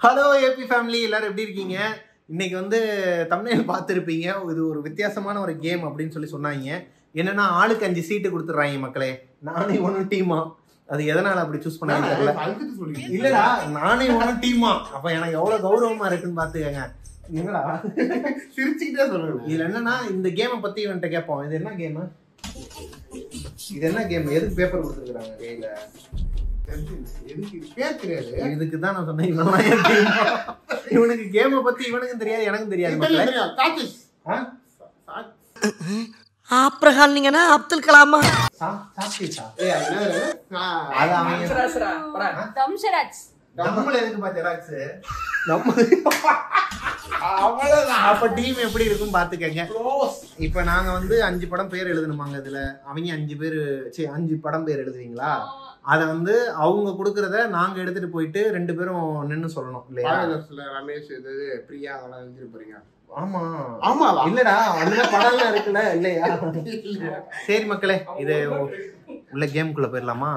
Hello AB family, எல்லாரும் எப்படி இருக்கீங்க? இன்னைக்கு வந்து தம்ப்நெயில் பார்த்துருப்பீங்க. இது ஒரு வித்தியாசமான ஒரு கேம் அப்படின்னு சொன்னாங்க. என்னன்னா, ஆளுக்கு 5 சீட்டு கொடுத்துட்றாங்க மக்களே. நானே ஒன்றும் டீமா. அது எதனால அப்படி சூஸ் பண்ணாங்க தெரியல. இல்லடா, நானே ஒன்றும் டீமா. அப்ப எனக்கு எவ்வளவு கௌரவமா இருக்குன்னு பாத்துக்கங்க. என்னடா சிரிச்சுக்கிட்டே சொல்லுங்க. இதுல என்னன்னா, இந்த கேமை பத்தி இவன்ட்ட கேட்போம். இது என்ன கேம்? இது என்ன கேம்? எதுக்கு பேப்பர் கொடுத்துருக்காங்க கையில? இதுக்கு தான் நான் சொன்னேன். இவனுக்கு கேமை பத்தி இவனுக்கும் தெரியாது, எனக்கும் தெரியாது. ஆப்ரஹால்னீங்கன்னா அப்துல் கலாமா? அப்ப டீம் எப்படி இருக்கும் பாத்துக்கங்க. இப்ப நாங்க வந்து 5 படம் பேர் எழுதணுமாங்க. இதுல அவங்க 5 பேரு 5 படம் பேர் எழுதுவீங்களா? அத வந்து அவங்க குடுக்கறத நாங்க எடுத்துட்டு போயிட்டு 2 பேரும் நின்னு சொல்லணும் இல்லையா? ரமேஷ் பிரியா அதெல்லாம் எழுதிட்டு போறீங்க. ஆமா ஆமா, இல்லடா அந்த படம் எல்லாம் இருக்குல்ல இல்லையா? சரி மக்களே, இது உள்ள கேம்குள்ள போயிடலாமா?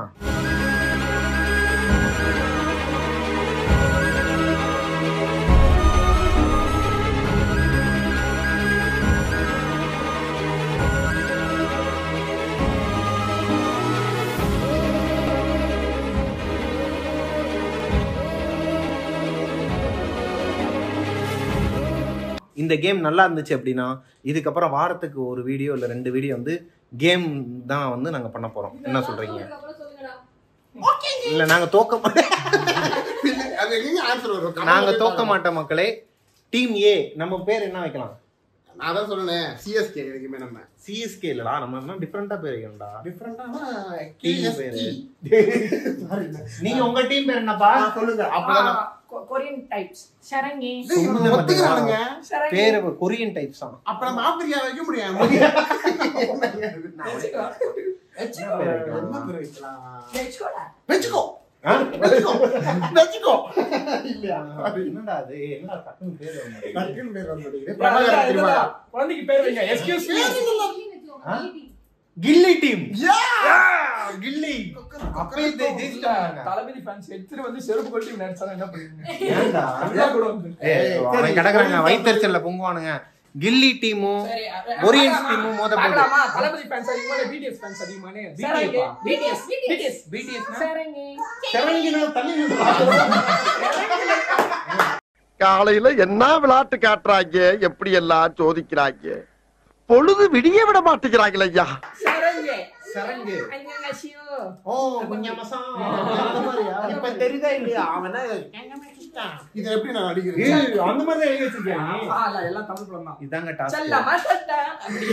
இந்த கேம் நல்லா இருந்துச்சு அப்படின்னா இதுக்கப்புறம் வாரத்துக்கு ஒரு வீடியோ இல்ல 2 வீடியோ வந்து கேம் தான் வந்து நாங்க பண்ண போறோம். என்ன சொல்றீங்க? இல்ல நாங்க தோக்க மாட்டோம் மக்களே. Team A. நம்ம பேர் என்ன வைக்கலாம்? நான் தான் சொன்னேன், சிஎஸ்கே. எனக்குமே நம்ம சிஎஸ்கே இல்லடா, நம்ம என்ன டிஃபரெண்டா பேர் வைக்கணும்டா. டிஃபரெண்டானா டீம் பேரு. நீங்க உங்க டீம் பேர் என்னப்பா சொல்லுங்க. அப்பதான் கொரியன் டைப்ஸ் ஷரங்கி ஒத்துக்கறானுங்க. பேர் கொரியன் டைப்ஸ் தான். அப்ப நம்ம ஆப்பிரிக்கா வைக்க முடியாது. என்ன பேர் வைக்கலாம்? வெச்சுக்கோ. என்னடா அது? என்னடா டக்குனு பேர் வந்து குழந்தைக்கு பேர் வைங்க. Excuse me. Ghilli team. Ghilli. அப்பவே ஜெயிச்சிட்டாங்க. தலபதி ஃபேன்ஸ் எடுத்து வந்து செருப்பு கொட்டி நடிச்சாங்க. என்ன பண்ணுவீங்க? ஏன்டா அங்க கூட வந்து அவன் கடக்குறாங்க, வயித்தெரிச்சல்ல பொங்குவானுங்க. கில்லி டீமும் கொரியன்ஸ் டீமும் மோத போகுது. தலபதி ஃபேன்ஸ் அதிகமா இல்ல பிடிஎஸ் ஃபேன்ஸ் அதிகமானே? பிடிஎஸ் சரங்கி சரங்கினா தள்ளி நின்னு காலையில என்ன விளையாட்டு காட்டுறாங்க, எப்படி எல்லாம் சோதிக்கிறாங்க. பொழுது விடிய விட மாட்டேங்கிறாங்களே ஐயா. சரங்கு. ஓ கொஞ்சம் மசா அந்த மாதிரியா? இப்ப தெரியுதா இல்லையா? அவன இத எப்படி நான் அடிக்கிறேன்? அந்த மாதிரி எழுதி வச்சிருக்கேன். எல்லாம் தமிழ் படம் தான். இதாங்க டாஸ்க். செல்லமா சட்டா அப்படி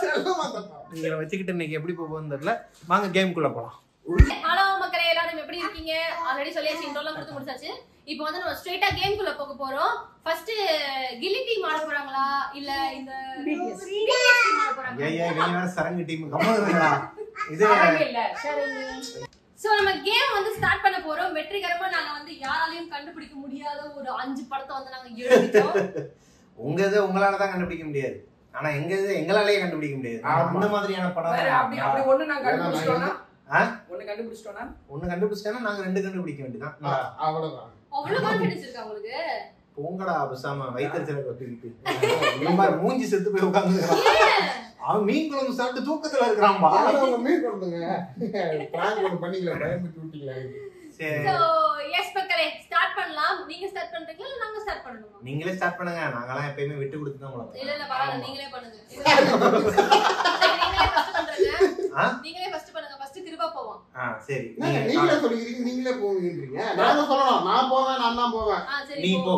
செல்லமா தப்பா. நீங்க வச்சிக்கிட்டு இன்னைக்கு எப்படி போகுதுன்னு தெரியல. வாங்க கேம்க்குள்ள போலாம். ஹலோ மக்களே, எல்லாரும் எப்படி இருக்கீங்க? ஆல்ரெடி சொல்லியாச்சு, இன்ட்ரோலாம் கொடுத்து முடிச்சாச்சு. இப்போ வந்து நம்ம ஸ்ட்ரைட்டா கேம்க்குள்ள போக போறோம். ஃபர்ஸ்ட் கில்லி டீம் ஆட போறாங்களா இல்ல இந்த பிடிஎஸ் டீம் ஆட போறாங்களா? ஏய் நீங்க சரங்கு டீம் கம்மறீங்களா? இது இல்ல சரங்கு. சோ நம்ம கேம் வந்து ஸ்டார்ட் பண்ண போறோம். வெற்றிகரமா நாங்க வந்து யாராலையும் கண்டுபிடிக்க முடியாத ஒரு 5 படத்தை வந்து நாங்க எழுதிட்டோம். உங்கது உங்களால தான் கண்டுபிடிக்க முடியாது. ஆனா எங்கது எங்களாலயே கண்டுபிடிக்க முடியாது. அந்த மாதிரியான படம் அப்படி அப்படி ஒண்ணு நாங்க கண்டுபிடிச்சோம்னா ஒண்ணு கண்டுபிடிச்சோம்னா நாங்க 2 கண்டுபிடிக்க வேண்டியதான். அவ்வளவுதான். அவ்வளவு கான்ஃபிடன்ஸ் இருக்கா உங்களுக்கு? போங்கடா பசாம வயித்தெரிச்சல கொட்டிட்டு. நம்ம மூஞ்சி செத்து போய் உட்கார்ந்துறான். அவன் மீன் குழம்பு சாப்பிட்டு தூக்கத்துல இருக்கான்பா. அவங்க மீன் குழம்புங்க. பிளான் பண்ணி பண்ணிக்கல, பயந்துட்டு விட்டீங்களா? சரி. சோ எஸ் மக்களே, ஸ்டார்ட் பண்ணலாம். நீங்க ஸ்டார்ட் பண்றீங்களா இல்ல நாங்க ஸ்டார்ட் பண்ணணுமா? நீங்களே ஸ்டார்ட் பண்ணுங்க. நாங்கலாம் எப்பவுமே விட்டு கொடுத்து தான் போறோம். இல்ல இல்ல பரவாயில்லை, நீங்களே பண்ணுங்க. நீங்களே ஃபர்ஸ்ட் பண்றீங்க. நீங்களே ஃபர்ஸ்ட் பண்ணுங்க. ஃபர்ஸ்ட் கிருபா போவோம். சரி. நீங்களே சொல்றீங்க, நீங்களே போவீங்கன்றீங்க. நாங்க சொல்லலாம், நான் போவேன், நான் தான் போவேன். சரி நீ போ.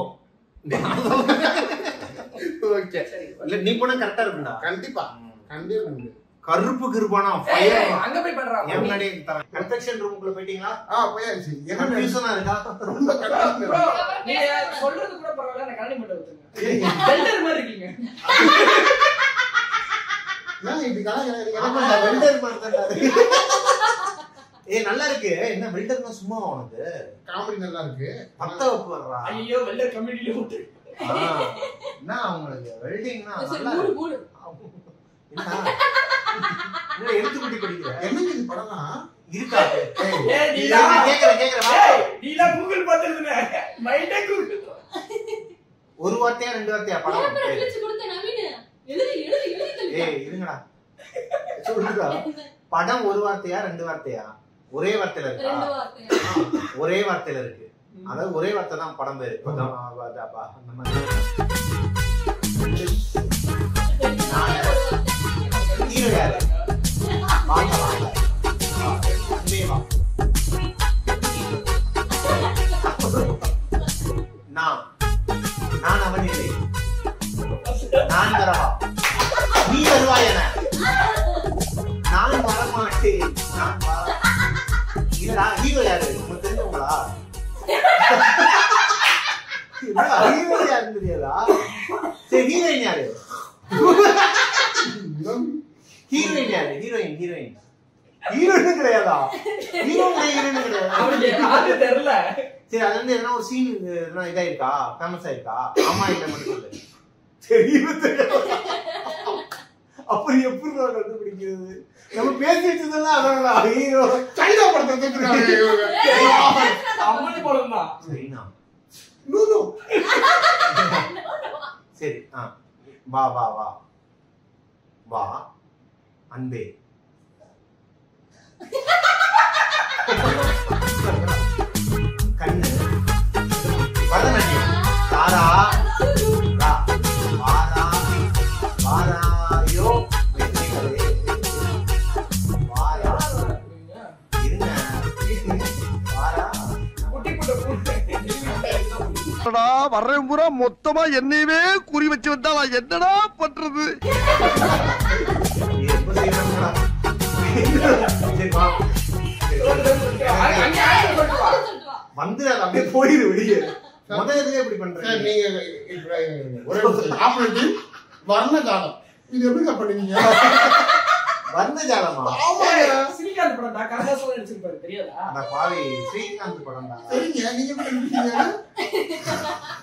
ஓகே. இல்ல நீ போனா கரெக்ட்டா இருக்கும்டா. கண்டிப்பா கண்டிப்பா. கருப்பு கிருபானா ஃபயர். அங்க போய் பண்றாங்க. ஏன் முன்னாடி கன்ஸ்ட்ரக்ஷன் ரூமுக்குள்ள போயிட்டீங்களா? போயாச்சு. என்ன கன்ஃபியூஷனா இருக்கா? ரொம்ப கன்ஃபியூஷன். ப்ரோ நீங்க சொல்றது கூட பரவாயில்லை, நான் கண்ணி மட்டும் ஊத்துங்க. வெல்டர் மாதிரி இருக்கீங்க. நான் இப்படி கலாய்க்கிறேன். வெல்டர் மாதிரி தான். நல்லா இருக்கு. என்ன வெல்டர்னா சும்மா உனக்கு காமெடி நல்லா இருக்கு. பத்த வப்பு வர்றா. ஐயோ வெல்டர் கம்யூனிட்டில போட்டு. என்ன உங்களுக்கு வெல்டிங்னா நல்லா இருக்கு. என்ன என்ன எழுத்துக்குட்டி படிக்கிற என்னங்க இது படம்னா இருக்கா ஏய் நீ கேக்குறேன் கூகுள் பாத்துறதுனே மைண்டே கூகுள் ஒரு வார்த்தையா 2 வார்த்தையா படம் எழுதி கொடுத்த நவீன் எழுதி ஏய் இருங்கடா சொல்லுடா படம் ஒரு வார்த்தையா 2 வார்த்தையா ஒரே வார்த்தையில இருக்கா 2 வார்த்தை ஒரே வார்த்தையில இருக்கு அதாவது ஒரே வார்த்தை தான் படம் பேரு அந்த மாதிரி ஹீரோ யாரு வாங்க வாங்க அன்பே வா நான் அவன் இல்லை நான் வரவா நீ வருவாய் என நான் வரமாட்டேன் நான் இல்லடா ஹீரோ யாரு உங்களுக்கு தெரிஞ்சவங்களா ஹீரோ யாருன்னு தெரியாதா சரி ஹீரோயின் யாரு ஹீரோயின் யாரு ஹீரோயின் ஹீரோயின் கிடையாதா ஹீரோயின் கிடையாது தெரியல சரி அது வந்து எதனா ஒரு சீன் இதாயிருக்கா ஃபேமஸ் ஆயிருக்கா ஆமா இல்ல மட்டும் சொல்லு தெரியும் அப்புறம் எப்படி கண்டுபிடிக்கிறது நம்ம பேசி வச்சதெல்லாம் அதனால ஹீரோ சைனா படத்தை அம்மனி படம் தான் சரிண்ணா நூனு சரி வா வா வா வா அன்பே கண்ணு பரதநாட்டியம் தாரா வாரா வாராயோ வாரா இருங்க வாரா குட்டி போட்ட வர்றேன் பூரா மொத்தமா என்னையவே குறி வச்சு வந்தா நான் என்னடா பண்றது எப்ப செய்யணும்டா சரி வா வந்து அப்படியே போயிரு வெளியே முதல்ல எப்படி பண்றீங்க நீங்க ஒரு ஆபரேட்டிவ் வர்ணஜாலம் இது எப்படி பண்ணுவீங்க வர்ணஜாலமா ஸ்ரீகாந்த் படம்டா கமலஹாசன் நடிச்சிருப்பாரு தெரியாதா அட பாவி ஸ்ரீகாந்த் படம்டா சரிங்க நீங்க எப்படி கண்டுபிடிச்சீங்க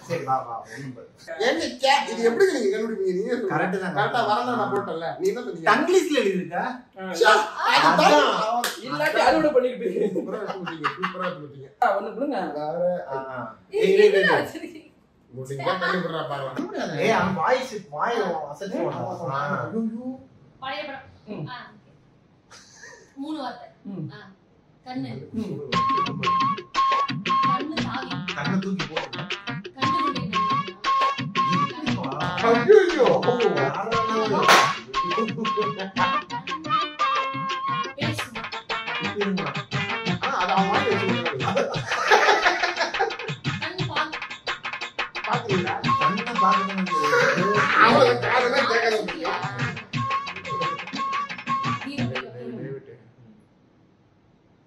சரி வா வா ஒண்ணும் ஏங்க இது எப்படி நீங்க கண்டுபிடிப்பீங்க நீங்க கரெக்ட் தான் கரெக்ட்டா வரல நான் போட்டல நீ என்ன சொன்னீங்க இங்கிலீஷ்ல எழுதி இருக்கா இல்லாட்டி அறுவடை பண்ணிருப்பீங்க சூப்பரா சொல்லிட்டீங்க ஒண்ணு கொடுங்க முடிஞ்சா கண்டுபிடுறா பாருங்க ஏய் அவன் வாய் அசைச்சு பழைய படம் 3 வார்த்தை கண்ணு கண்ணு தாவி கண்ணை தூக்கி போடு கண்ணு ஐயோ பேசு அது அவன் மாதிரி வச்சிருக்காங்க கண்ணு பால் பாத்தீங்களா கண்ணை பாக்கணும் அவன் காதுல கேட்கறது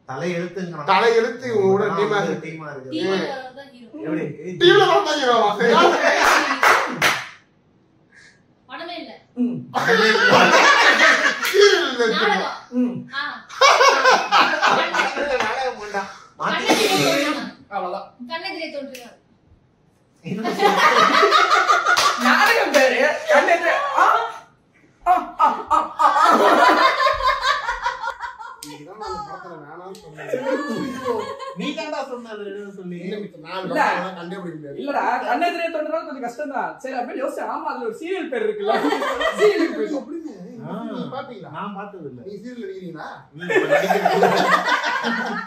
தலை எழுத்துங்க தலை எழுத்து உங்களோட டீமா டீமா இருக்கு டீம்ல தான் ஹீரோ எப்படி டீம்ல வந்தாங்க படமே இல்ல சீரியல் நாடகம் நாடகம் வேண்டாம் மாத்தி அவ்வளவுதான் கண்ணெதிரே தோன்றுகிறார் நாடகம் பேரு கண்ணெதிரே இதுதான் நான் படத்துல வேணாம்னு சொன்னேன் நீ தான்டா சொன்னது சொல்லி நான் படத்துல கண்டுபிடிக்க முடியாது இல்லடா கண்ணெதிரே தோன்றது கொஞ்சம் கஷ்டம் தான் சரி அப்படியே யோசிச்சு ஆமா அதுல ஒரு சீரியல் பேர் இருக்குல்ல சீரியல் பேர் எப்படிங்க நீங்க பாத்தீங்களா நான் பார்த்தது இல்ல நீ சீரியல் நடிக்கிறீங்களா இப்ப நடிக்கிறேன்.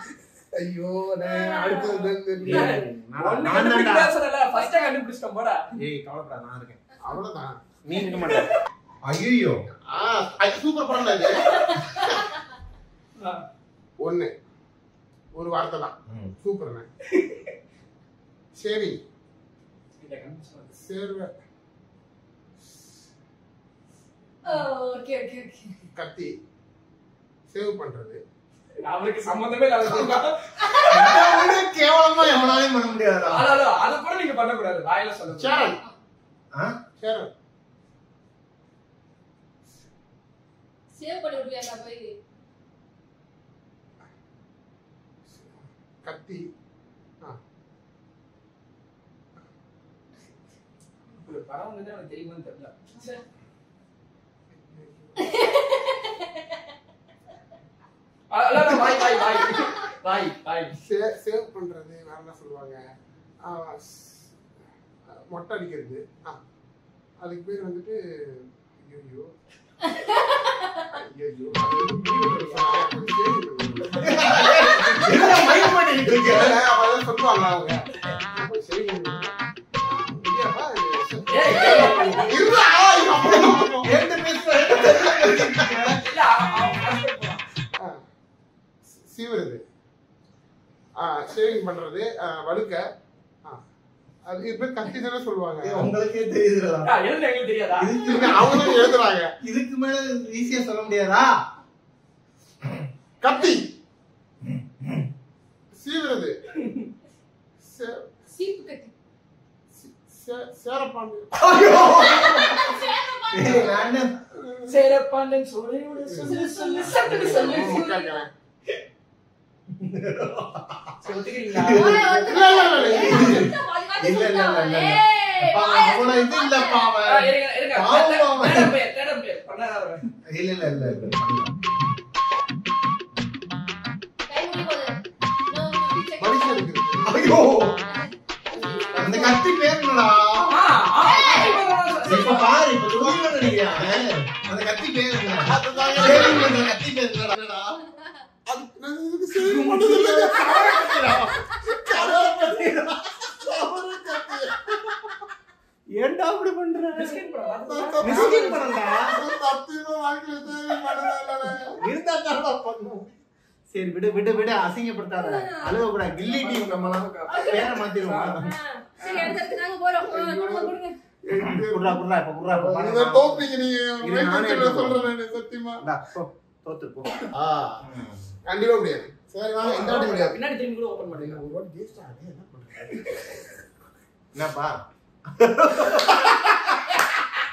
ஐயோ நான் அடுத்தது ஒண்ணு கண்டுபிடிக்க சொல்லல ஃபர்ஸ்ட் கண்டுபிடிச்சிட்டோம் போடா ஏய் கவலைப்படாத நான் இருக்கேன் அவ்வளவுதான் நீ இருக்க மாட்டே ஐயோ சூப்பர் படம் இது ஒண்ணு ஒரு வார்த்தை தான் சூப்பர்ண்ணே சரி சேர்வ ஓகே ஓகே ஓகே கத்தி சேவ் பண்றது அவருக்கு சம்பந்தமே இல்லாத கேவலமா எவனாலையும் பண்ண முடியாதா அத கூட நீங்க பண்ண கூடாது வாயில சொல்லுங்க சேரன் சேரன் சேவ் பண்ணி விடுவியா போய் கத்தி படம் வந்து எனக்கு தெரியுமான்னு தெரியல சேவ் பண்றது வேற என்ன சொல்லுவாங்க? மொட்டை அடிக்கிறது. அதுக்கு பேர் வந்துட்டு ஐயோ சொல்லுவாங்க அவங்க. சீவுறது, ஷேவிங் பண்றது, வழுக்க, அது பேர் கத்தி தானே சொல்லுவாங்க. உங்களுக்கே தெரியுதுடா. எங்களுக்கு தெரியாதா? அவங்களும் எழுதுறாங்க. இதுக்கு மேல ஈஸியா சொல்ல முடியாதா? கத்தி, சீவுறது, சீப்பு கட்டி சேரப்பாண்டி, சேரப்பாண்டன் சோலையோட சொல்லு சொல்லு சட்டு சொல்லு. சொல்லுறீங்களா? இல்ல அவன இது இல்லப்பா அவன். இல்ல ஐயோ அந்த கத்தி பேர் என்னடா? இப்ப பாரு, இப்ப சொல்லுங்க நினைக்கிறேன். அந்த கத்தி பேர் என்ன? அந்த கத்தி பேர் என்னடா? ஏன்டா அப்படி பண்ற? மிஸ்கின் பண்ணடா. இருந்தா தானடா பண்ணும். சரி விடு விடு விடு, அசிங்கப்படுத்தாத. அழுவ கூட. கில்லி டீம் நம்மலாம் பேர மாத்திடுவோம். சரி அடுத்து நாங்க போறோம். கொடுங்க. குர்ரா குர்ரா இப்ப குர்ரா நீங்க தோப்பீங்க. நீங்க நானே சொல்றேன் சத்தியமா. தோத்து போ. கண்டிப்பா முடியாது. சரி வாங்க, இந்த வாட்டி முடியாது. பின்னாடி திரும்பி கூட ஓபன் பண்ணுங்க. ஒரு வாட்டி ஜெயிச்சா அதே என்ன பண்றது? என்னப்பா?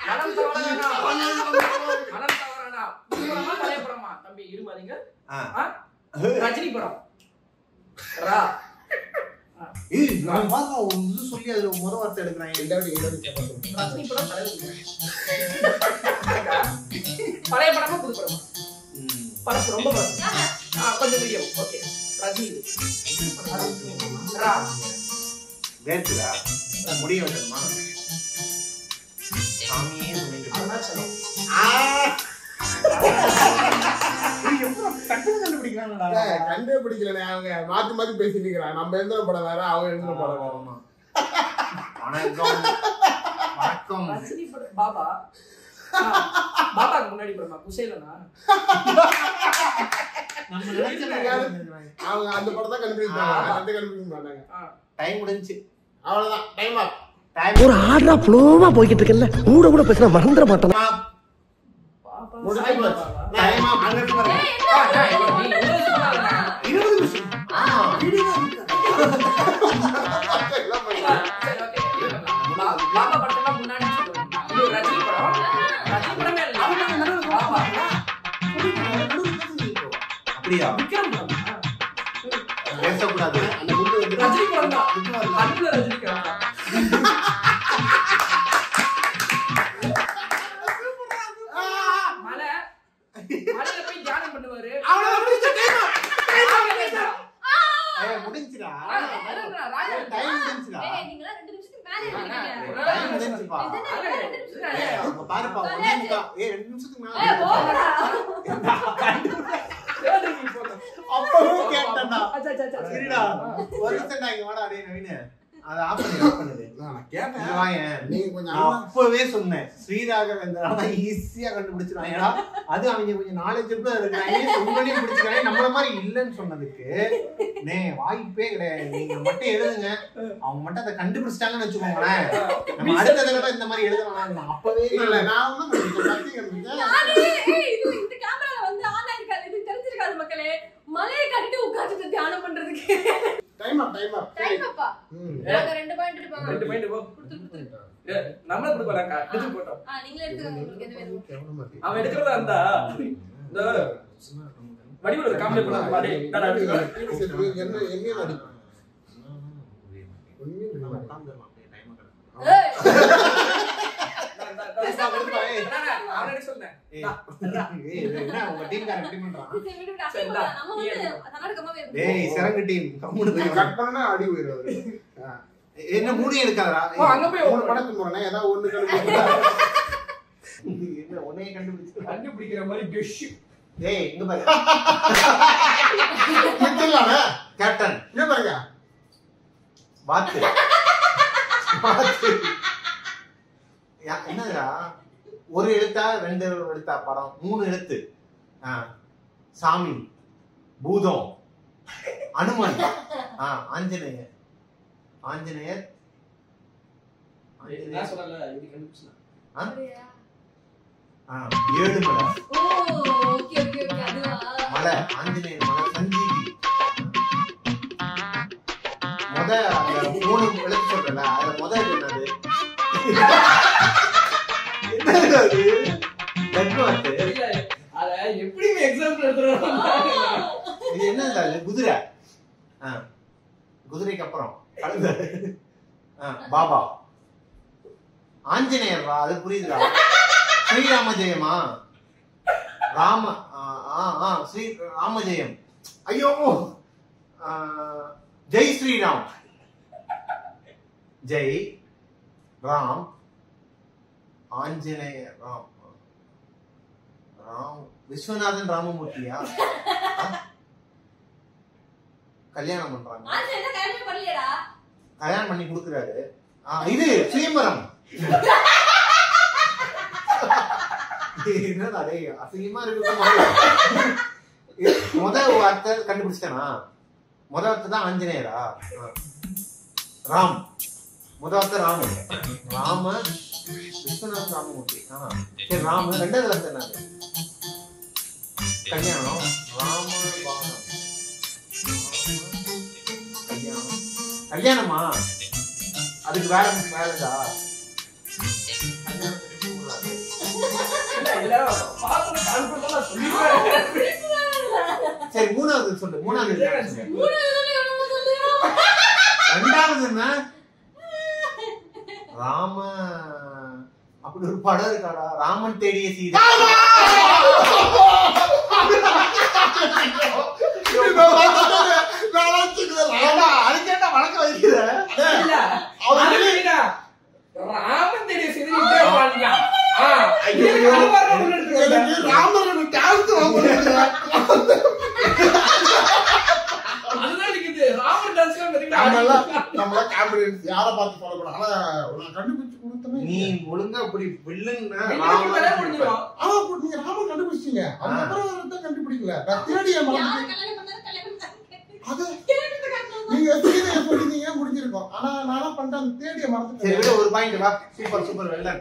மனம் தவறானா? பழைய படமா? தம்பி இருமாதீங்க. ரஜினி படம். ரா. ஏய் நான் வாங்க ஒரு இது சொல்லி அதுல முத வார்த்தை எடுக்கறாங்க. இந்த வாட்டி கேட்பாங்க. ரஜினி படம் பழைய படமா புது படமா? படம் ரொம்ப கொஞ்சம் வீடியோ. ஓகே ரஜினி. ரா. வேர்க்குதா? முடிய வைக்கணுமா? சாமியே சொல்லிட்டு. அருணாச்சலம். கண்டே பிடிக்கல. அவங்க மாத்தி மாத்தி பேசிட்டு இருக்கிறாங்க. நம்ம எழுதுற படம் வேற, அவங்க எழுதுற படம் வேற. வணக்கம் வணக்கம். ரஜினி படம் பாபா. பாபாக்கு முன்னாடி படமா? குசேலனா? நம்ம நினைச்சது அவங்க அந்த படம் தான் கண்டுபிடிப்பாங்க. அந்த கண்டுபிடிக்க மாட்டாங்க. டைம் முடிஞ்சு. அவ்வளவுதான். Time up. ஒரு ஆர்டரா ஃப்ளோவா போய்கிட்டு இருக்கல, கூட பேசினா மறந்துட மாட்டேன். முடிஞ்சு போச்சு. Time up. அங்க இருந்து பாருங்க. 20 நிமிஷம். பாபா படத்துல முன்னாடி சொல்லுவாங்க. இது ரஜினி படம். ரஜினி படமே இல்ல. பாபா. அப்படியா? விக்ரம் படம். பேசக்கூடாது. ரஜினி படம் தான். அதுல ரஜினி படம். மலையில போய் தியானம் பண்ணுவாரு. முடிஞ்சுடா. ராஜா டைம் முடிஞ்சுடா. ஏய் நீங்க 2 நிமிஷத்துக்கு மேல இருக்கீங்க. டைம் முடிஞ்சுப்பா. அங்க பாருப்பா. 2 நிமிஷத்துக்கு மேல. அப்பவே கேட்டேன்டா. சரிடா. ஒரு நிமிஷம் இங்க வாடா டேய் நவீன. அத ஆஃப் பண்ணு. நான் கேட்டேன். இங்க வாங்க. நீங்க கொஞ்சம் அப்பவே சொன்னேன். ஸ்ரீராகவேந்திரா ஈஸியா கண்டுபிடிச்சிருவாங்கடா. அது அவங்க கொஞ்சம் நாலேஜபிளா இருக்காங்க. உங்களையே பிடிச்சிருக்காங்க. நம்மள மாதிரி இல்லன்னு சொன்னதுக்கு வாய்ப்பே கிடையாது. நீங்க மட்டும் எழுதுங்க. அவங்க மட்டும் அதை கண்டுபிடிச்சிட்டாங்கன்னு வச்சுக்கோங்களேன். நம்ம அடுத்த தடவை இந்த மாதிரி எழுதலாம். அப்பவே இல்ல. நான் ஒண்ணும் கத்தி கண்டுபிடிச்சேன். இந்த கேமரால வந்து ஆன் ஆயிருக்காது. இது தெரிஞ்சிருக்காது மக்களே. மலையை கட்டிட்டு உட்கார்ந்து தியானம் பண்றதுக்கு. Time up. Time up. Time அப்பா. நாங்க 2 பாயிண்ட் எடுப்பாங்க. 2 பாயிண்ட் போ. நம்மள கொடுக்கலாம்க்கா. எடுத்து போட்டோம். நீங்களே எடுத்துக்கோங்க. உங்களுக்கு எது வேணும்? அவன் எடுக்கிறதா இருந்தா இந்த வடிவுல காமெடி பண்ணலாம் பாடி. நான் எடுத்துக்கோ. என்ன எங்க நடி? ஏய் அவனே சொன்னேன். என்ன உங்க டீம்காரன் எப்படி பண்றான்? சரி, விடு, விடு, அப்படியே போடலாம். நம்ம வந்து தன்னடக்கமாவே இருக்கணும். டேய் சிறங்கு டீம் கம்முனு போய் கட் பண்ணா அடி போயிடுவாரு. என்ன மூடி எடுக்காதடா. அங்க போய் ஒரு படத்துக்கு போறேன் ஏதாவது ஒண்ணு என்ன உன்னைய கண்டுபிடிச்சு கண்டுபிடிக்கிற மாதிரி கெஷ். டேய் இங்க பாரு. கண்டுபிடிக்கலாம்ல. கேப்டன் இங்க பாருங்க. பாத்து என்னடா ஒரு எழுத்தா 2 எழுத்தா படம் 3 எழுத்து. சாமி, பூதம், அனுமன், ஆஞ்சநேயர். ஆஞ்சநேயர் நான் சொல்லல இது கண்டுபிடிச்சா. ஏழுமலை ஓ, ஓகே ஓகே ஓகே, அதுவா? மலை, ஆஞ்சநேயர் மலை, சஞ்சீவி. அந்த 3 எழுத்து சொல்றல அதுல என்னது? என்னது அது? லெட்வாட். இல்ல அத எப்படி எக்ஸாம்பிள் எடுத்துறோம்? இது என்னது? குதிரை. குதிரைக்கு அப்புறம் கழுதை. பாபா. ஆஞ்சநேயர் அது புரியுதுடா. ஸ்ரீராம ஜெயமா? ஸ்ரீ ராமஜெயம். ஐயோ ஜெய் ஸ்ரீராம். ஜெய் ராம் ஆஞ்சநேயர் ராம் விஸ்வநாதன் ராமமூர்த்தியா? கல்யாணம் பண்றாங்க. ஆஞ்சநேயர் கல்யாணம் பண்ணலையடா. கல்யாணம் பண்ணி கொடுக்குறாரு. இது சுயம்பரம். என்னடா டேய் அசிங்கமா இருக்கு. முதல் வார்த்தை கண்டுபிடிச்சிட்டேனா? முதல் வார்த்தை தான் ஆஞ்சநேயரா? ராம். முதல் வார்த்தை ராம. ராம விஸ்வநாத் ராமமூர்த்தி. சரி ராம. ரெண்டாவது வார்த்தை என்னது? கல்யாணம். ராம பானம். கல்யாணம். கல்யாணமா? அதுக்கு வேறதா? சரி மூணாவது சொல்லு. மூணாவது ரெண்டாவது என்ன? ராம அப்படி ஒரு படம் இருக்காடா, ராமன் தேடிய சீதை. அதுக்கேட்டா வழக்கம் வைக்கிற ராமன் தேடிய சீதை. ராமன் டான்ஸ் நம்மள கான்ஃபிடன்ஸ் யாரை பார்த்து ஃபாலோ பண்ண. ஆனா நான் கண்டுபிடிச்சு கொடுத்தேன். நீ ஒழுங்கா அப்படி வில்லன்னா நீங்க ராமன் கண்டுபிடிச்சீங்க. அதுக்கப்புறம் தான் கண்டுபிடிக்கல. தேடிய அது நீங்க சீதையை சொல்லிட்டீங்க முடிஞ்சிருக்கும். ஆனா நான் பண்ணிட்டேன் தேடிய மறந்துட்டேன். சரி விட ஒரு பாயிண்ட் வா. சூப்பர் சூப்பர் வெள்ளன்.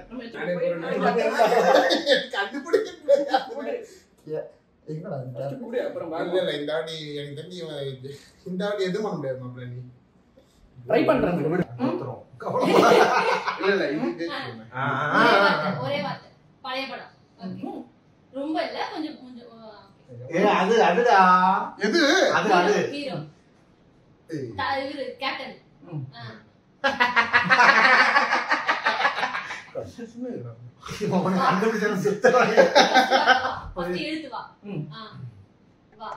கண்டுபிடிக்க எங்கடா கூட அப்புறம் இல்ல இந்த ஆடி எனக்கு தெரிஞ்சு இந்த ஆடி எதுவும் பண்ண முடியாது மாப்ள. நீ ட்ரை பண்றேன். இல்ல இல்ல இது ஒரே வார்த்தை. பழைய படம். ஓகே. ரொம்ப இல்ல கொஞ்சம் கொஞ்சம். அதுடா எது அது ஹீரோ. இவரு கேப்டன். கண்டுபிடிச்சது சுத்தமாக ஃபர்ஸ்ட் எழுத்து வா. வா.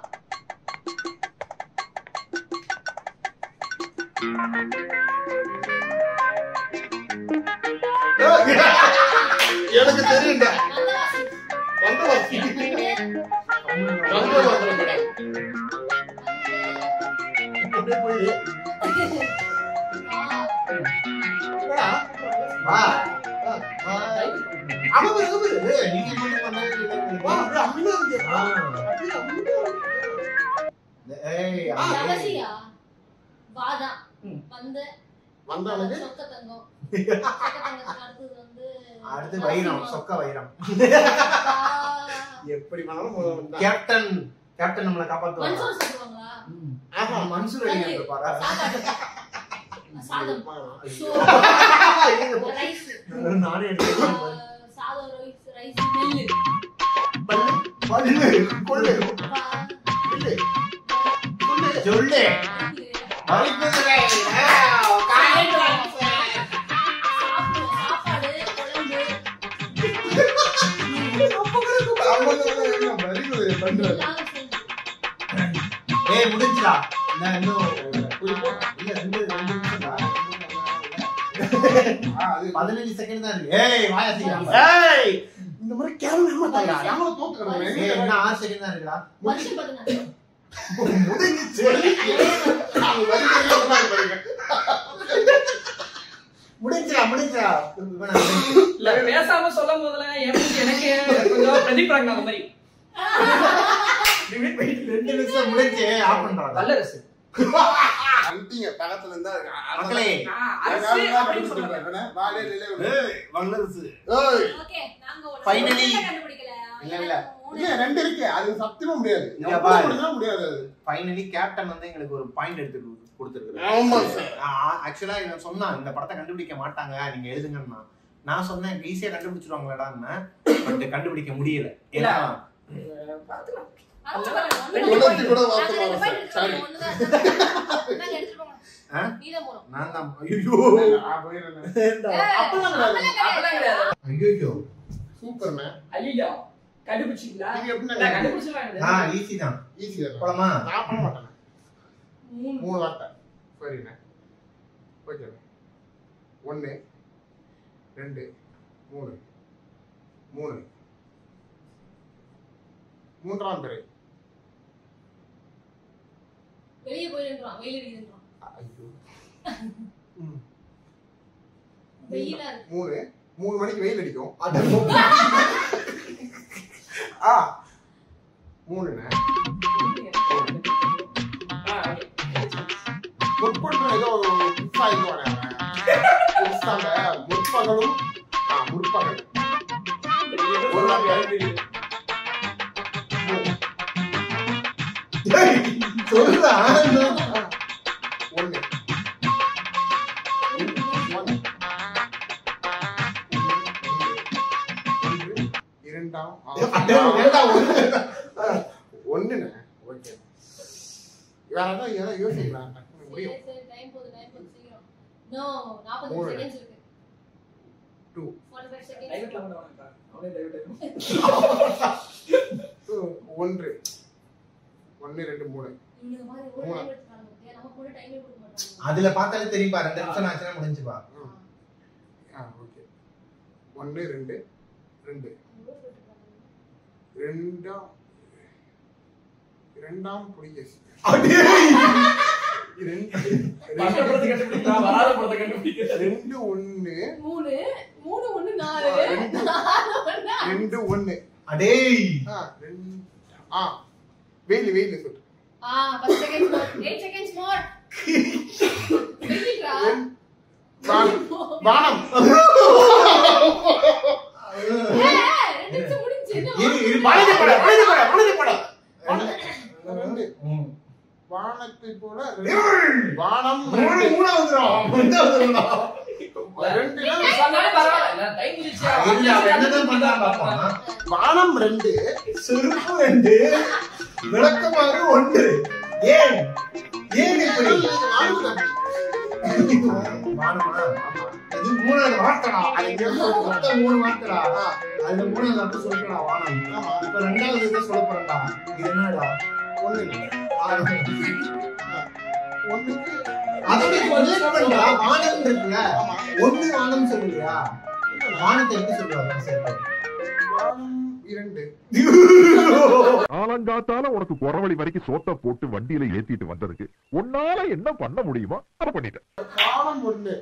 எனக்கு தெரியும்டா. வந்தவாசி. அடுத்து வைரம். சொக்க வைரம். எப்படி கேப்டன். கேப்டன் நம்மளை காப்பாத்துவாங்க. மன்சூர் அலி பாரா. சாதம். நானே எடுத்துக்கிறேன். சாதம் ரைஸ் நெல்லு. பல்லு கொள்ளு இல்ல கொள்ளு சொல்லு அரிக்குதுரை சாப்பாடு குழம்பு ஏய் முடிஞ்சுடா. நான் இன்னும் இல்ல 2 நிமிஷம்டா. 15 செகண்ட் தான் இருக்கு. ஏய் வாயா சீக்கிரம். ஏய் இந்த மாதிரி கேவலமா மாட்டாங்க. நாம தோத்துறோம். ஏய் என்ன 6 செகண்ட் தான் இருக்குடா. வருஷம் பாத்துங்க. முடிஞ்சிச்சு. அவங்க வரிசையில பாருங்க. முடிஞ்சா. இல்ல பேசாம சொல்லும் போதுல எனக்கு கொஞ்சம் பிரதிபலிக்கிறாங்க அந்த மாதிரி. 2 நிமிஷம் முடிஞ்சு ஆஃப் பண்றாங்க. நல்ல ரசு. அந்திங்க பக்கத்துல இருந்தா மக்களே அரசு அப்படின்னு சொல்றாங்க. வாலே நிலை. ஏய் வல்லரசு. ஏய் ஓகே நாங்க ஒரு Finally. கண்டுபிடிக்கல. இல்ல. இல்ல 2 இருக்கு. அது சத்தியமா முடியாது. இங்க பாரு. எப்படினா முடியாது அது. ஃபைனலி கேப்டன் வந்து எங்களுக்கு ஒரு பாயிண்ட் எடுத்து கொடுத்திருக்காரு. ஆமா சார். ஆக்சுவலா இவன் சொன்னா இந்த படத்தை கண்டுபிடிக்க மாட்டாங்க நீங்க எழுதுங்கன்னா. நான் சொன்னேன் ஈஸியா கண்டுபிடிச்சிருவாங்களாடான்னு. பட் கண்டுபிடிக்க முடியல. ஏன்னா பாத்துக்கலாம். உலகத்தை கூட வார்த்தை சாரி. நாங்க எடுத்துட்டு போங்க. நீதான் போறோம். நான் தான் ஐயோ நான் போயிரேன். அப்பலாம் கிடையாது. ஐயோ சூப்பர்ண்ணே. ஐயோ கண்டுபிடிச்சீங்களா? நீங்க எப்படி நான் கண்டுபிடிச்சிருவாங்க. ஈஸி தான். ஈஸி தான். போலாமா? நான் பண்ண மாட்டேன். 3 வார்த்தை. சரிண்ணே. ஓகே. 1 2 3 3 மூன்றாம் பிறை. வெளிய போயிடுறோம். வெயில் அடிக்குதுன்றோம். ஐயோ. வெயிலா இருக்கு. 3 மணிக்கு வெயில் அடிக்கும். ஆ 3ண்ணே. முற்பகலும் ஏதோ புதுசா இருந்தோட புதுசாங்க முற்பகலும் முற்பகல் ஒரு வார்த்தை. சொல்றா 1 இரண்டாம் ஒண்ணுண்ணே. ஓகே வேற ஏதாவது யோசிக்கலாம். முடியும். சரி டைம் போகுது சீக்கிரம். நோ 40 செகண்ட்ஸ் இருக்கு. 2 45 செகண்ட்ஸ். டைவர்ட்ல வந்து வாங்க. அவனே டைவர்ட். 1 1 2 3 இந்த மாதிரி ஒரு டைம் எடுத்துறாங்க. நம்ம கூட டைமே கொடுக்க மாட்டாங்க. அதுல பார்த்தாலே தெரியும்பா 2 நிமிஷம் ஆச்சுனா முடிஞ்சுப்பா. ஓகே 1 2 2 இரண்டாம் புலிகேசி. பட்டப்படத்தை கண்டுபிடிச்சா வராத படத்தை கண்டுபிடிக்க. 2 1 3 1 4 2 1 அடேய் வெயில் சொல்லு. 10 செகண்ட்ஸ் மோர். 8 செகண்ட்ஸ் மோர். வெயில்ரா. வானம். ரெண்டு முடிஞ்சு. பழனி படம். வானத்தை போல வானம் மூணாவது சொன்னாலே பரவாயில்ல. டைம் முடிச்சா வானம் 2 செருப்பு 2 விளக்கமாறு 1. ஏன் இப்படி வானமா? இது மூணாவது வார்த்தைடா. மொத்தம் 3 வார்த்தைடா. அதுல மூணாவது வார்த்தை சொல்றா வானம். இப்ப 2வது இதை சொல்ல போறேன்டா. இது என்னடா? 1 அதோட ரிலேட் பண்றா. வானம் இருக்குல்ல, 1 வானம் சொல்லுவியா? வானத்தை எப்படி சொல்லுவாங்க? வானம் 2 காலங்காத்தால உனக்கு குறவழி வரைக்கும் சோத்த போட்டு வண்டியில ஏத்திட்டு வந்ததுக்கு உன்னால என்ன பண்ண முடியுமோ அதை பண்ணிட்டேன். வானம் 1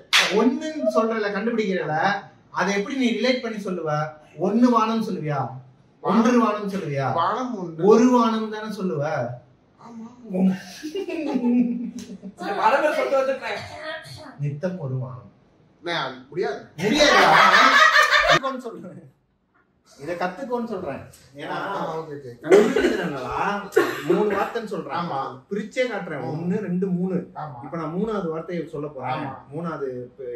1ன்னு சொல்றல கண்டுபிடிக்கிறல, அதை எப்படி நீ ரிலேட் பண்ணி சொல்லுவ? 1 வானம் சொல்லுவியா? 1 வானம் சொல்லுவியா? வானம் 1 வானம் தானே சொல்லுவ? மரமே சொல்லிட்டு வந்துட்டேன். நித்தம் 1 வானம் முடியாது. முடியாதுன்னு சொல்றேன். இத கத்துக்கோன்னு சொல்றேன். ஏன்னா கண்டுபிடிக்கிறேன்டா 3 வார்த்தைன்னு சொல்றேன். ஆமா. பிரிச்சே காட்டுறேன். 1 2 3. ஆமா. இப்ப நான் 3வது வார்த்தையை சொல்ல போறேன். ஆமா. 3வது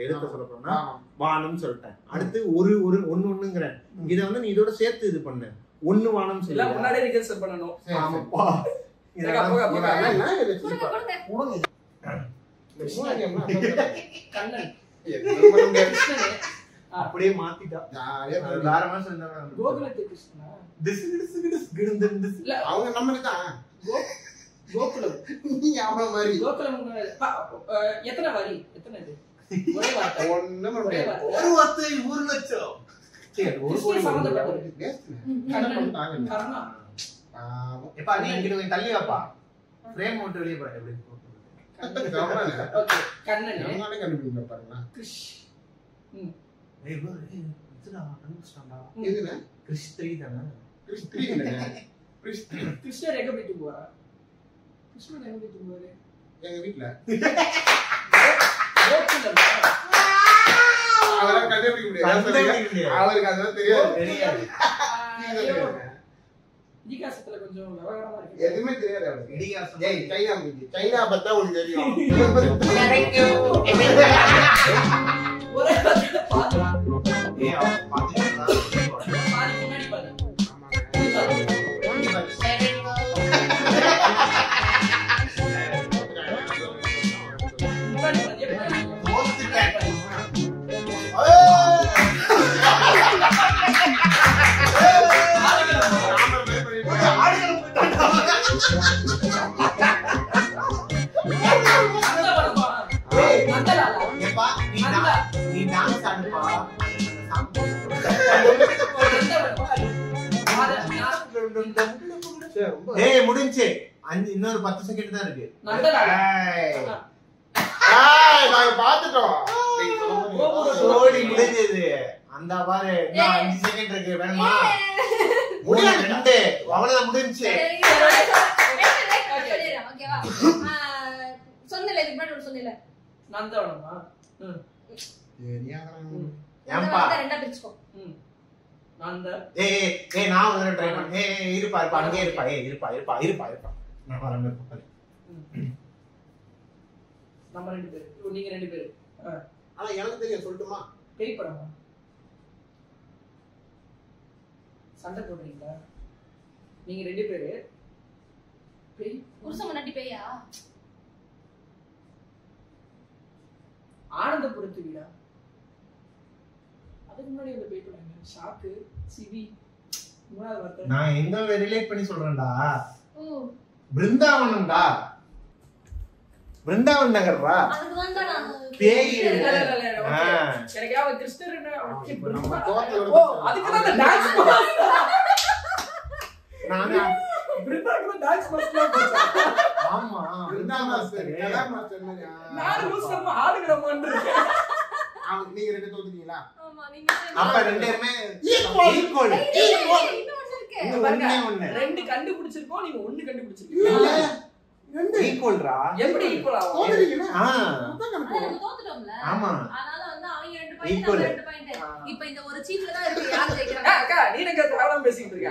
எழுத்த சொல்ல போறேன்னா ஆமா. வானம் சொல்லிட்டேன். அடுத்து ஒரு 1ங்கிறேன். இத வந்து நீ இதோட சேர்த்து இது பண்ணு. 1 வானம் இல்ல சொல்ல. முன்னாடியே ரிகர்சல் பண்ணனும். ஆமாப்பா. கண்ணன் அப்படியே மாத்திட்டா. ஜாலியா அது வேற மாதிரி இருந்தா கோகுலத்து கிருஷ்ணா இல்ல அவங்க நம்ம தான் கோகுலம் நீ அவன மாதிரி கோகுலம் எத்தனை வரி எத்தனை இது ஒரே வார்த்தை ஒண்ணும் ஒரே முடியாது. வார்த்தை ஒரு வார்த்தை 1 லட்சம். சரி, ஒரு கோடி சம்பந்தப்பட்டது கண்ணன் கர்ணா எப்பா நீ இங்க கொஞ்சம் தள்ளி வாப்பா. ஃப்ரேம் மட்டும் வெளிய போறேன் எப்படி போட்டு. ஓகே கண்ணன் நம்மளால கண்டுபிடிக்க பாருங்க. கிருஷ் ஏய் bro, இதுடா அனுஷ்டாண்டா. எதுனா கிறிஸ் 3 தானே? கிறிஸ்டி இல்ல கிறிஸ்டி கிருஷ்ணர் எங்க போய் தூங்குவாரா கிருஷ்ணர் எங்க போய் தூங்குவாரு எங்க வீட்ல கோகுலம் அவரை கண்டுபிடிக்க முடியாது. அவருக்கு அதெல்லாம் தெரியாது. தெரியாது. இதிகாசத்துல கொஞ்சம் விவகாரமா இருக்கு எதுவுமே தெரியாது அவருக்கு. இடிகாசம். ஏய் சைனா மூஞ்சி. சைனா பார்த்தா உங்களுக்கு தெரியும். ஒரே வார்த்தை பாத்து ஏய் அவன் பாத்தீங்களா? பாதி முன்னாடி பாதி முன்னாடி பாதி எப்பா நீ டான்ஸ் ஆடுப்பா. ஏய் முடிஞ்சு. இன்னொரு 10 செகண்ட் தான் இருக்கு. ஏய் நாங்க பாத்துட்டோம். சோடி முடிஞ்சது. அந்த பாரு இன்னும் 5 செகண்ட் இருக்கு. வேணுமா? முடியாது. 2 அவ்வளவுதான் முடிஞ்சு. சொன்னல இதுக்கு முன்னாடி ஒரு சொன்னல நந்தவனமா ஏம்பா ரெண்டா பிரிச்சுக்கோ. நந்த ஏய் நான் ஒரு தடவை ட்ரை பண்ணேன். ஏய் இருப்பா அங்கே இருப்பா. ஏய் இருப்பா. நான் வரேன் பக்கத்துல. நம்ம 2 பேர் நீங்க 2 பேர் ஆனா எனக்கு தெரியும் சொல்லட்டுமா? பேய் படமா சண்டை போடுறீங்களா நீங்க 2 பேரு பேய் புருஷன் முன்னாடி பேயா? ஆனந்தபுரத்து வீடா அதுக்கு முன்னாடி அந்த பேய் படம் ஷாக்கு சிவி மூணாவது வார்த்தை நான் எங்க ரிலேட் பண்ணி சொல்றேன்டா. ஓ பிருந்தாவனம்டா. பிருந்தாவன் நகர்ரா. அதுக்கு தான்டா நான் பேய். எனக்கு அவ கிருஷ்ணர் நம்ம தோட்டத்துல ஓ அதுக்கு தான் டான்ஸ் நானா பிருந்தாக்கு டான்ஸ் மாஸ்டர் போச்சா ஆமா மாஸ்டர் கலா மாஸ்டர் மாதிரி. நான் ரோஸ்டர்மா ஆடுகிறமான்னு இருக்கேன் அவங்க நீங்க 2 தோத்துட்டீங்களா? ஆமா நீங்க அப்ப ரெண்டு பேருமே Equal. ஈக்குவல். இன்னொன்னு இருக்கு. ஒண்ணே 2 கண்டுபிடிச்சிருக்கோம் நீங்க 1 கண்டுபிடிச்சிருக்கீங்க ஈக்குவல்ரா. எப்படி ஈக்குவல் ஆகும் தோத்துட்டீங்களா? ஆ அதான் அத கணக்கு. நம்ம தோத்துட்டோம்ல. ஆமா. அதனால வந்து அவங்க 2 பாயிண்ட் Equal. நம்ம 2 பாயிண்ட். இப்போ இந்த ஒரு சீட்ல தான் இருக்கு யார் ஜெயிக்கறாங்க. அக்கா நீ எனக்கு தேவலாம் பேசிட்டு இருக்க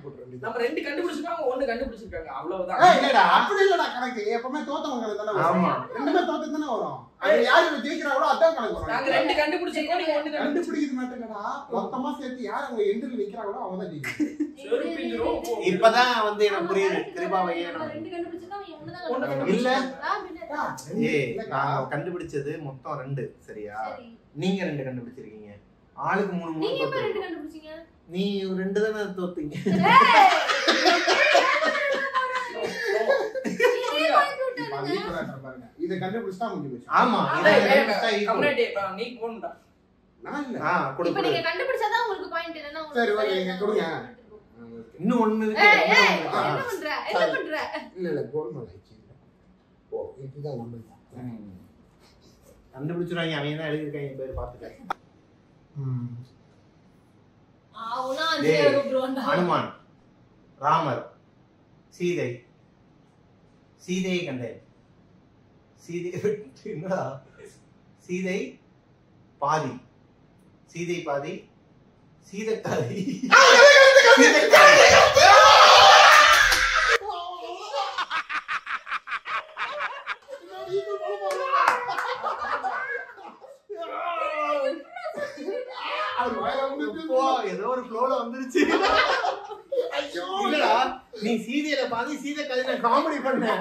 போட்டு வேண்டியது. நம்ம 2 கண்டுபிடிச்சிருக்காங்க 1 கண்டுபிடிச்சிருக்காங்க அவ்வளவுதான் ஏய் இல்லடா அப்படி இல்லடா கணக்கு. எப்பவுமே தோத்தவங்க தான வரும். ஆமா. ரெண்டுமே தோத்து தான வரும். அது யாரு ஜெயிக்கறாங்களோ அதான் கணக்கு வரும். நாங்க 2 கண்டுபிடிச்சிருக்கோம் நீங்க 1 கண்டுபிடிச்சிருக்கீங்க கண்டுபிடிக்கிறது மட்டும் இல்லடா. மொத்தமா சேர்த்து யார் அவங்க எண்டில் நிக்கறாங்களோ அவங்க தான் ஜெயிக்கணும். செருப்பிஞ்சிரும் இப்பதான் வந்து எனக்கு புரியுது. கிருபாவையே நம்ம 2 கண்டுபிடிச்சா அவன் ஒண்ணு தான் ஒண்ணு கண்டுபிடிச்சான். இல்ல. ஏய் இல்லக்கா. நான் கண்டுபிடிச்சது மொத்தம் 2 சரியா? சரி. நீங்க 2 கண்டுபிடிச்சிருக்கீங்க. ஆளுக்கு 3 நீங்க 3 எப்ப 2 தோத்துறீங்க. கண்டுபிடிச்சீங்க? நீ 2 தானே தோத்தீங்க. அது ஈக்குவலா பாருங்க. இத கண்டுபிடிச்சா முடிஞ்சு போச்சு. ஆமா இத கண்டுபிடிச்சா equal. கம்ப்ளீட் நீ போணும்டா நான் இல்ல. கொடு இப்போ கொடு. நீங்க கண்டுபிடிச்சா தான் உங்களுக்கு பாயிண்ட் இல்லனா சரி, ஓகே, இங்க கொடுங்க. இன்னும் 1 இருக்கு. ஏய் ஏய் இன்னும் என்ன ஒண்ணு. பண்ற? என்ன பண்ற? இல்ல கோல்மால் ஆயிடுச்சு. ஓ இதுதான் நம்ம. கண்டுபிடிச்சுறாங்க. அவங்க தான் எழுதிருக்காங்க பேர் பாத்துக்க. ஆவுனா டேய், அஞ்சு ரூபாண்டா. ஹனுமான், ராமர், சீதை, சீதையை கண்டேன். சீதை என்னடா? சீதை பாதி, சீதை பாதி, சீதைக்காதி. ஏதோ ஒரு ஃப்ளோல வந்துருச்சு. இல்லடா நீ சீதையில பாதி சீதைக்காதி நான் காமெடி பண்ணேன்.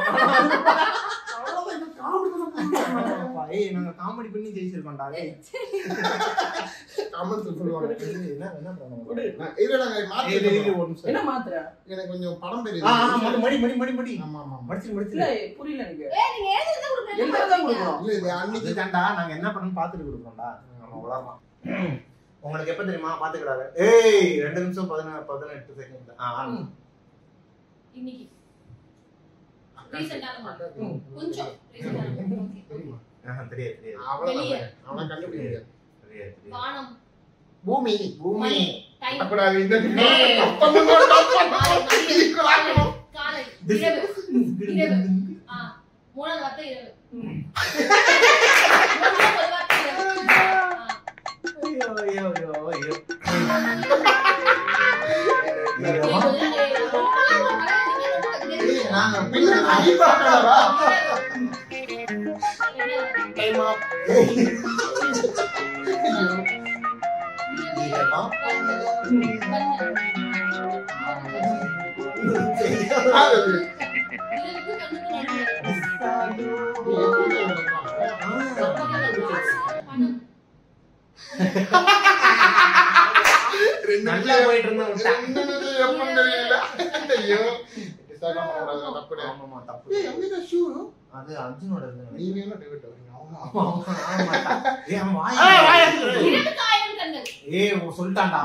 ஏய் நாங்க காமெடி பண்ணி ஜெயிச்சிருக்கோம்டா. ஏய் கமெண்ட்ஸ் சொல்லுவாங்க. என்ன பண்ணணும்? இல்ல நாங்க மாத்தி ஏய் இது ஒரு நிமிஷம். என்ன மாத்துற? எனக்கு கொஞ்சம் படம் தெரியுது. மடி. ஆமா ஆமா. மடிச்சு. இல்ல புரியல எனக்கு. நீங்க எழுதுறத கொடுங்க. எழுதுறத கொடுக்கணும். இல்ல இது அன்னைக்கு இதுதான்டா நாங்க என்ன பண்ணனும் பாத்துட்டு கொடுக்கறோம்டா. நம்ம உலகம். உங்களுக்கு எப்ப தெரியுமா பாத்துக்கடாத. ஏய் 2 நிமிஷம் 18 செகண்ட். இன்னைக்கு ரீசன்ட்டான கொஞ்சம் ரீசன்ட்டான தெரியாது. அவன கண்டுபிடிக்க. வானம், பூமி டைம், அப்படாது இந்த காலை, இரவு. மூணாவது வார்த்தை இரவு. மூணாவது வார்த்தை இரவு. ஐயோ. நாங்க பின்ன அடிபாட்டறா. Time app. நல்லா போயிட்டு இருந்தா ஐயோ தப்பு. அது அர்ஜுனோட நீங்க என்ன டிவிட் வரீங்க? சொல்லிட்டான்டா.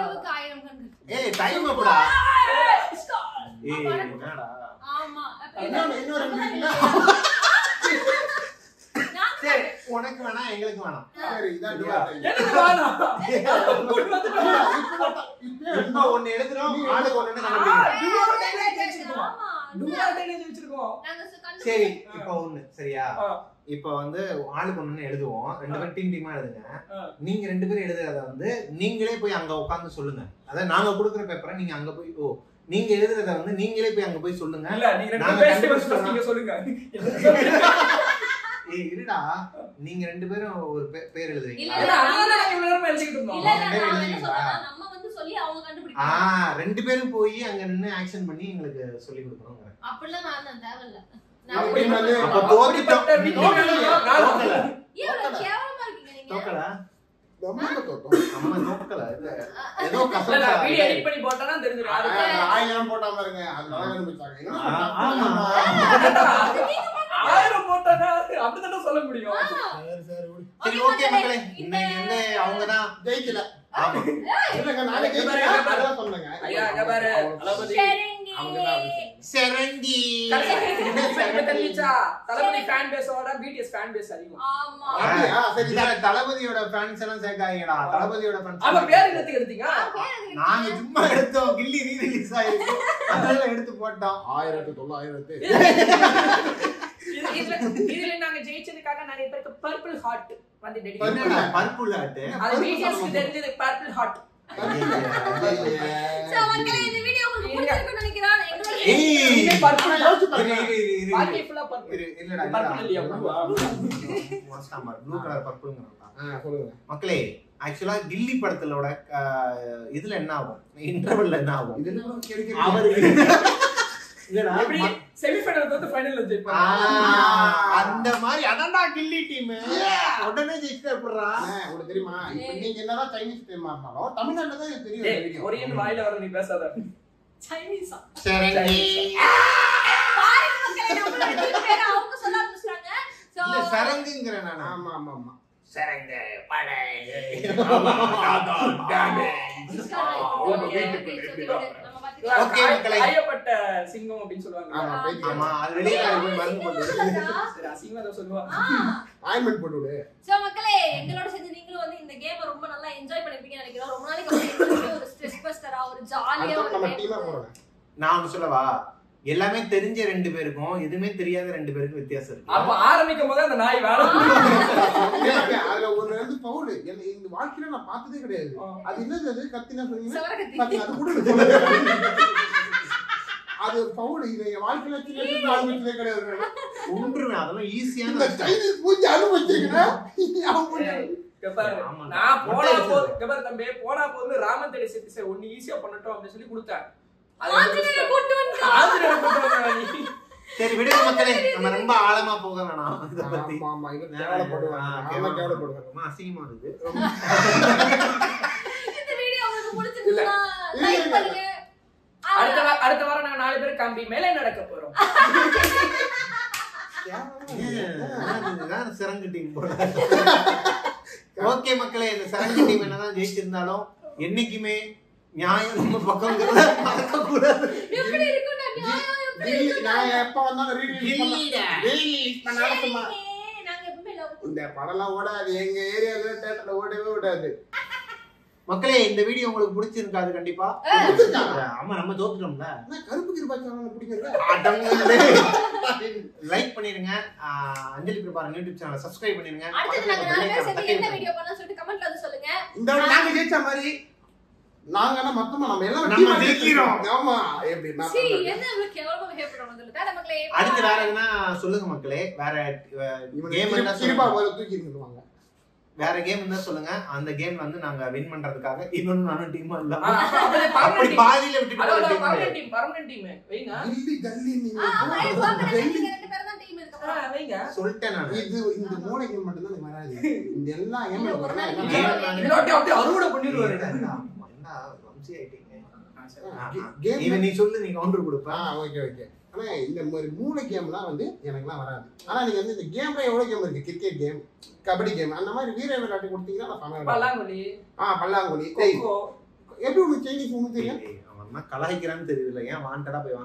இரவுக்கு 1000 கண்கள். ஏய் டைம் எப்படா? ஏய் என்னடா? ஆமா. இன்னொரு மீட்டிங்ல சரி உனக்கு வேணா எங்களுக்கு வேணாம். சரி இதான் டிவைட். எனக்கு வேணாம். இப்போ ஒன்னு எழுதுறோம் ஆளுக்கு ஒன்னு கண்டுபிடிக்கிறோம். சரி இப்போ ஒன்னு சரியா? இப்போ வந்து ஆளுக்கு ஒன்னு எழுதுவோம். 2 பேரும் டீமா எழுதுங்க. நீங்க 2 பேரும் எழுதுறத வந்து நீங்களே போய் அங்க உட்கார்ந்து சொல்லுங்க. அதாவது நாங்க கொடுக்குற பேப்பரை நீங்க அங்க போய் நீங்க எழுதுறத வந்து நீங்களே போய் அங்க போய் சொல்லுங்க. இல்ல நீங்க 2 பேரும் நீங்க சொல்லுங்க. ஏய் இருடா நீங்க 2 பேரும் ஒரு பேர் எழுதுறீங்க. இல்ல அதனால இவ்வளவு நேரம் எழுதிட்டு இருந்தோம். இல்ல நான் என்ன சொல்றேன்னா நம்ம வந்து சொல்லி அவங்க கண்டுபிடிப்பாங்க. 2 பேரும் போய் அங்க நின்னு ஆக்ஷன் பண்ணி எங்களுக்கு சொல்லி கொடுக்கறோம். அப்படிலாம் நான் தேவையில்ல. அப்ப தோத்துட்டோம். தோக்கல. ஏன் கேவலமா இருக்கீங்க நீங்க? தோக்கல. நம்ம தோத்தோம். அம்மா தோக்கல. ஏதோ இல்ல கசப்பா. வீடியோ எடிட் பண்ணி போட்டானா தெரிஞ்சிரும். ஆயிரம் போட்டா பாருங்க. அதனால கண்டுபிடிச்சாங்க. ஆமா. 1000 போட்டானா அப்படிதான் சொல்ல முடியும். சரி ஓகே மக்களே. இன்னைக்கு வந்து அவங்க தான் ஜெயிக்கல. ஆமா. இல்லங்க நானே ஜெயிச்சேன். அதான் சொன்னேங்க. ஐயா அங்க பாரு. தளபதி செரங்கி. தெரிஞ்சா தளபதி ஃபேன் பேஸோட பிடிஎஸ் ஃபேன் பேஸ் அதிகம். ஆமா. அப்படியா? சரி இதா தளபதியோட ஃபேன்ஸ் எல்லாம் சேர்க்காதீங்கடா. தளபதியோட ஃபேன்ஸ். அப்ப பேர் என்னத்துக்கு எடுத்தீங்க? நாங்க சும்மா எடுத்தோம். கில்லி ரீ-ரிலீஸ் ஆயிருக்கு. அதெல்லாம் எடுத்து போட்டோம். 1900 இதுல நாங்க ஜெயிச்சதுக்காக நிறைய பேருக்கு பர்பிள் ஹார்ட் வந்து டெடிகேட் என்னடா பர்பிள் ஆட்? அது பிடிஎஸ்க்கு தெரிஞ்சது பர்பிள் ஹார்ட். சோ மக்களே இந்த வீடியோ உங்களுக்கு பிடிச்சிருக்கும்னு நினைக்கிறேன். ஏய் இது பர்பிள் இரு. பாக்கி ஃபுல்லா பர்பிள். இல்லடா பர்பிள் இல்லையா ப்ளூவா? Blue colour பர்பிள்ங்கறா. சொல்லுங்க. மக்களே ஆக்சுவலா கில்லி படத்தலோட இதுல என்ன ஆகும்? இன்டர்வல்ல என்ன ஆகும்? இதெல்லாம் கேட்க அவர் இல்லடா எப்படி செமிஃபைனல் வந்து ஃபைனல்ல ஜெயிப்பாங்க. அந்த மாதிரி அதான்டா கில்லி டீம் உடனே ஜெயிச்சா எப்படிடா? உனக்கு தெரியுமா? இப்போ நீங்க என்னதான் சைனீஸ் டீமா இருந்தாலும் தமிழ்நாட்டுல தான் எனக்கு தெரியும் இந்த வீடியோ. கொரியன் வாயில வர நீ பேசாத. சைனீஸா? செரங்கி. பாருங்க மக்களே நம்மளோட பேரை அவங்க சொல்ல ஆரம்பிச்சாங்க. சோ இல்ல சரங்குங்கற நான். ஆமா ஆமா ஆமா. சரங்க படை. ஓகே மக்களே. ஐயப்பட்ட சிங்கம் அப்படினு சொல்வாங்க. ஆமா பேசி. ஆமா அது வெளியில போய் மருந்து போட்டு. சரி அசிங்கமா ஏதோ சொல்லுவாங்க. ஆயின்மென்ட் போட்டு விடு. சோ மக்களே எங்களோட சேர்ந்து நீங்களும் வந்து இந்த கேமை ரொம்ப நல்லா என்ஜாய் பண்ணிருப்பீங்கன்னு நினைக்கிறோம். ரொம்ப நாளைக்கு அப்புறம் ஒரு ஸ்ட்ரெஸ் பஸ்டரா ஒரு ஜாலியா அடுத்து ஒரு நம்ம game. டீமா போறோம். நான் ஒன்னு சொல்லவா? எல்லாமே தெரிஞ்ச 2 பேருக்கும் எதுவுமே தெரியாத 2 பேருக்கும் வித்தியாசம் இருக்கு. அப்ப ஆரம்பிக்கும் போது அந்த நாய் வேற அதுல ஒரு ரெண்டு பவுல் இந்த வாழ்க்கையில நான் பார்த்ததே கிடையாது. அது என்னது? அது கத்தினா சொன்னீங்க. சவரகத்தி. அது கூட அது ஒரு பவுல். இது என் வாழ்க்கையில சின்ன ஆரம்பிச்சதே கிடையாது. ஒன்றுமே அதெல்லாம் ஈஸியான இந்த சைனீஸ் பூஜை அனுபவிச்சிருக்கேன். ஆமா. நான் போனா போது தம்பி போனா போது ராமன் தேடி செத்து ஒன்னு ஈஸியா பண்ணட்டும் அப்படின்னு சொல்லி கொடுத்தேன். ஆஞ்சநேயரை கூட்டு வந்துட்டான். ஆஞ்சநேயரை கூட்டு வந்தா நீ. சரி விடுங்க மக்களே, நம்ம ரொம்ப ஆழமா போக வேணாம் இத பத்தி. ஆமா ஆமா இவன் கேவலப்படுவாங்க. ஆமா கேவலப்படுவாங்க. ரொம்ப அசிங்கமா இருக்கு. இந்த வீடியோ உங்களுக்கு பிடிச்சிருந்தா இல்ல. லைக் பண்ணுங்க. அடுத்த வாரம் நாங்க 4 பேர் கம்பி மேலே நடக்க போறோம். இதுதான் சிறங்கு டீம் போல. ஓகே மக்களே, இந்த சிறங்கு டீம் என்னதான் ஜெயிச்சிருந்தாலும் என்னைக்குமே நியாயம் நம்ம பக்கம் மறக்க கூடாது. எப்படி இருக்கும்னா நியாயம் எப்படி இருக்கு? நான் எப்ப வந்தாலும் ரீலீஸ் பண்ணால சும்மா நாங்க எப்பவுமே லவ் இந்த படம்லாம் ஓடாது. எங்க ஏரியால தியேட்டர்ல ஓடவே விடாது. மக்களே, இந்த வீடியோ உங்களுக்கு பிடிச்சிருக்காது கண்டிப்பா. ஆமா, நம்ம தோத்துட்டோம்ல. நான் கருப்பு கிருபா சேனல் பிடிக்கிறேன். லைக் பண்ணிருங்க. அஞ்சலி பிரபாரன் யூடியூப் சேனலை சப்ஸ்கிரைப் பண்ணிருங்க. அடுத்து நாங்க 4 பேர் சேர்ந்து என்ன வீடியோ பண்ணலாம் சொல்லிட்டு கமெண்ட்ல வந்து சொல்லுங்க. இந்த வாட்டி நாங்க ஜெயிச்ச மாதிரி நாங்க மொத்தமா நம்ம எல்லாம் நம்ம ஜெயிக்கிறோம். ஆமா எப்படி நான் சீ என்ன இவ்வளவு கேவலமா பிஹேவ் பண்றோம் சொல்லுங்க மக்களே. அடுத்து வேற எதுனா சொல்லுங்க மக்களே. வேற கேம் என்ன கிருபா சொல்லுங்க. போல தூக்கி இருந்துவாங்க. வேற கேம் என்ன சொல்லுங்க. அந்த கேம்ல வந்து நாங்க வின் பண்றதுக்காக இவனும் நானும் டீமா இல்ல. அப்படி அப்படி பாதியில விட்டுட்டு பர்மனன்ட் டீம் வைங்க. கில்லி கல்லி நீங்க நீங்க ரெண்டு பேரும் தான் டீம் இருக்க போறோம். வைங்க. சொல்லிட்டேன் நான். இது இந்த மூளைக்கு மட்டும் தான் வராது. இந்த எல்லா இல்ல, ஒரு நாள் இதுல அப்படியே அறுவடை பண்ணிடுவாரு. என்ன வம்சி ஆயிட்டீங்க. இவன் நீ சொல்லு, நீ கவுண்டர் கொடுப்ப. Okay okay. ஆனா இந்த மாதிரி மூளை கேம்லாம் வந்து எனக்குலாம் வராது. ஆனா நீங்க வந்து இந்த கேம்ல எவ்வளவு கேம் இருக்கு? கிரிக்கெட் கேம், கபடி கேம், அந்த மாதிரி வீர விளையாட்டு கொடுத்தீங்கன்னா நான் சமையல் பல்லாங்குழி, பல்லாங்குழி. கொக்கோ. எப்படி உங்களுக்கு சைனீஸ் ஒண்ணு தெரியும்? அவன் கலாய்க்கிறான்னு தெரியுதுல, ஏன் வாண்டடா போய்